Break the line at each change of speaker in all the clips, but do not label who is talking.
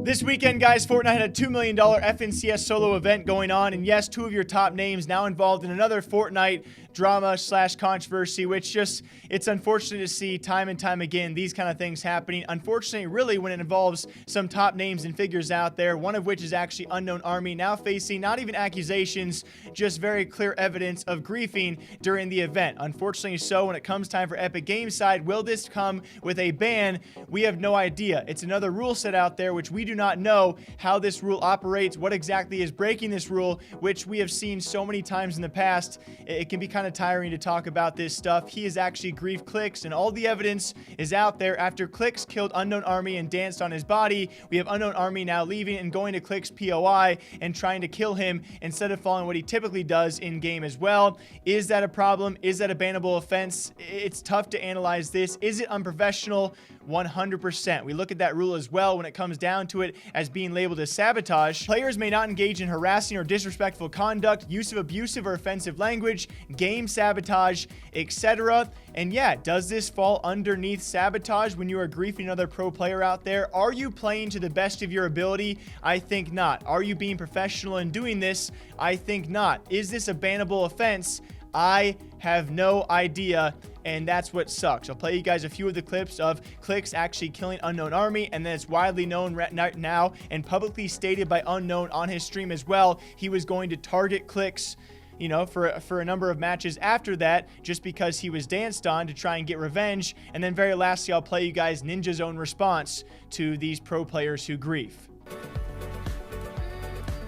This weekend, guys, Fortnite had a $2 million FNCS solo event going on, and yes, 2 of your top names now involved in another Fortnite drama / controversy, which it's unfortunate to see time and time again these kind of things happening. Unfortunately, really, when it involves some top names and figures out there, one of which is actually UnknownArmy, now facing not even accusations, just very clear evidence of griefing during the event. Unfortunately so, when it comes time for Epic Games side, will this come with a ban? We have no idea. It's another rule set out there, which we do not know how this rule operates, what exactly is breaking this rule, which we have seen so many times in the past. It can be kind of tiring to talk about this stuff. He is actually griefed Clix, and all the evidence is out there. After Clix killed UnknownArmy and danced on his body, we have UnknownArmy now leaving and going to Clix POI and trying to kill him instead of following what he typically does in game as well. Is that a problem? Is that a bannable offense? It's tough to analyze this. Is it unprofessional? 100%. We look at that rule as well when it comes down to it as being labeled as sabotage. Players may not engage in harassing or disrespectful conduct, use of abusive or offensive language, game sabotage, etc. And yeah, does this fall underneath sabotage when you are griefing another pro player out there? Are you playing to the best of your ability? I think not. Are you being professional in doing this? I think not. Is this a bannable offense? I have no idea, and that's what sucks. I'll play you guys a few of the clips of Clix actually killing UnknownArmy, and then it's widely known right now and publicly stated by Unknown on his stream as well. He was going to target Clix, you know, for a number of matches after that, just because he was danced on to try and get revenge. And then very lastly, I'll play you guys Ninja's own response to these pro players who grief.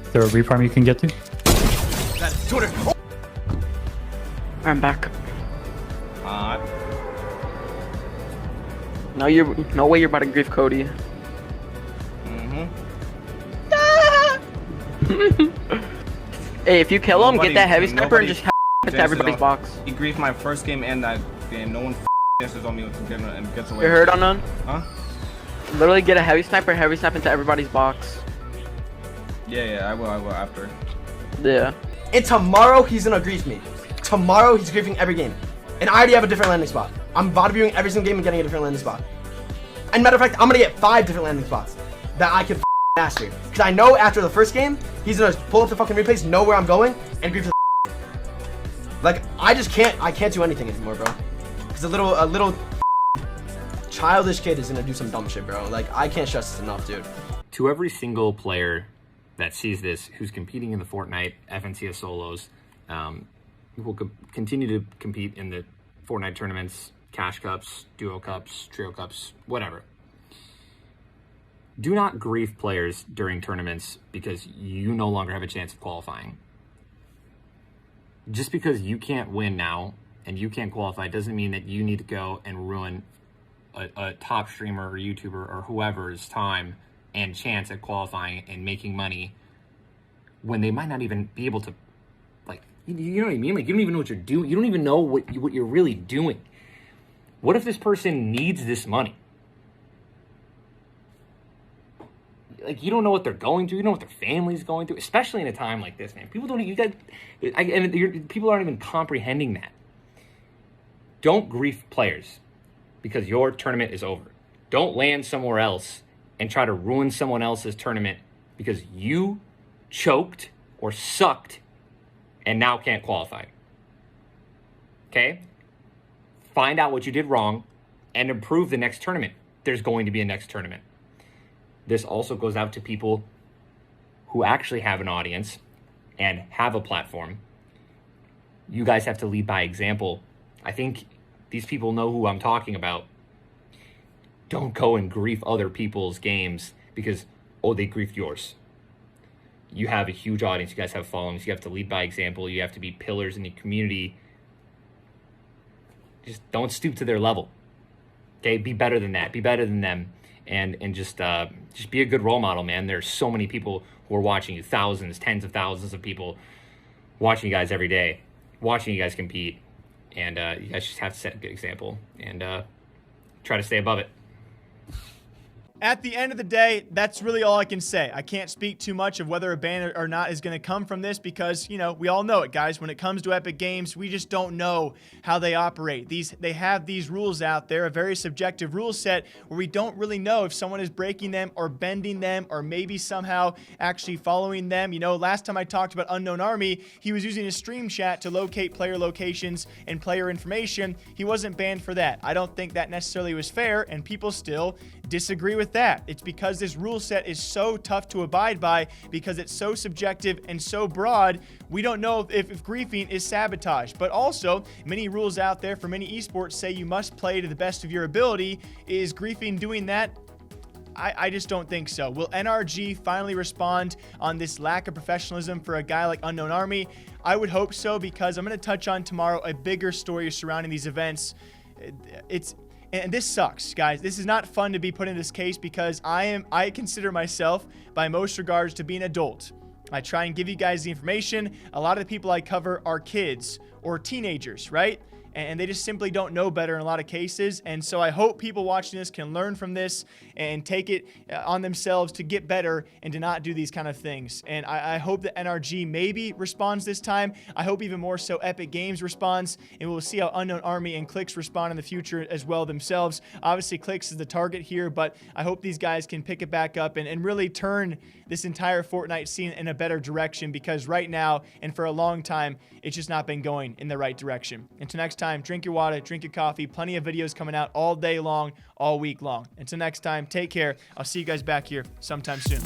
Is there a refarm you can get to?
That's Twitter.
I'm back. No way you're about to grief Cody. Hey, if you kill him, get that heavy sniper and just into everybody's box.
He griefed my first game and that game. No one dances on me and gets away.
You heard, Unknown?
Huh?
Literally get a heavy sniper, heavy snap into everybody's box.
Yeah, I will after.
Yeah.
And tomorrow he's gonna grief me. Tomorrow he's griefing every game. And I already have a different landing spot. I'm body viewing every single game and getting a different landing spot. And matter of fact, I'm gonna get 5 different landing spots that I can master. Because I know after the first game, he's gonna pull up the fucking replays, know where I'm going, and grief the like, I can't do anything anymore, bro. Because a little childish kid is gonna do some dumb shit, bro. Like, I can't stress this enough, dude.
To every single player that sees this, who's competing in the Fortnite FNCS solos, will continue to compete in the Fortnite tournaments, Cash Cups, Duo Cups, Trio Cups, whatever. Do not grief players during tournaments because you no longer have a chance of qualifying. Just because you can't win now and you can't qualify doesn't mean that you need to go and ruin a top streamer or YouTuber or whoever's time and chance at qualifying and making money when they might not even be able to. You know what I mean? Like, you don't even know what you're doing. You don't even know what you're really doing. What if this person needs this money? Like, you don't know what they're going through. You don't know what their family's going through, especially in a time like this, man. People don't. People aren't even comprehending that. Don't grief players because your tournament is over. Don't land somewhere else and try to ruin someone else's tournament because you choked or sucked and now can't qualify. Okay? Find out what you did wrong and improve the next tournament. There's going to be a next tournament. This also goes out to people who actually have an audience and have a platform. You guys have to lead by example. I think these people know who I'm talking about. Don't go and grief other people's games because, oh, they griefed yours. You have a huge audience. You guys have followings. You have to lead by example. You have to be pillars in the community. Just don't stoop to their level. Okay, be better than that. Be better than them, and just be a good role model, man. There's so many people who are watching you, thousands, tens of thousands of people watching you guys every day, watching you guys compete, and you guys just have to set a good example and try to stay above it.
At the end of the day, that's really all I can say. I can't speak too much of whether a ban or not is going to come from this because, you know, we all know it, guys. When it comes to Epic Games, we just don't know how they operate. They have these rules out there, a very subjective rule set where we don't really know if someone is breaking them or bending them or maybe somehow actually following them. You know, last time I talked about UnknownArmy, he was using a stream chat to locate player locations and player information. He wasn't banned for that. I don't think that necessarily was fair, and people still disagree with that. It's because this rule set is so tough to abide by because it's so subjective and so broad. We don't know if griefing is sabotage. But also, many rules out there for many esports say you must play to the best of your ability. Is griefing doing that? I just don't think so. Will NRG finally respond on this lack of professionalism for a guy like UnknownArmy? I would hope so, because I'm going to touch on tomorrow a bigger story surrounding these events. And this sucks, guys. This is not fun to be put in this case because I consider myself, by most regards, to be an adult. I try and give you guys the information. A lot of the people I cover are kids or teenagers, right? And they just simply don't know better in a lot of cases. And so I hope people watching this can learn from this and take it on themselves to get better and to not do these kind of things. And I hope that NRG maybe responds this time. I hope even more so Epic Games responds, and we'll see how UnknownArmy and Clix respond in the future as well themselves. Obviously, Clix is the target here, but I hope these guys can pick it back up and really turn this entire Fortnite scene in a better direction, because right now and for a long time, it's just not been going in the right direction. Until next time, drink your water, drink your coffee. Plenty of videos coming out all day long, all week long. Until next time, take care. I'll see you guys back here sometime soon.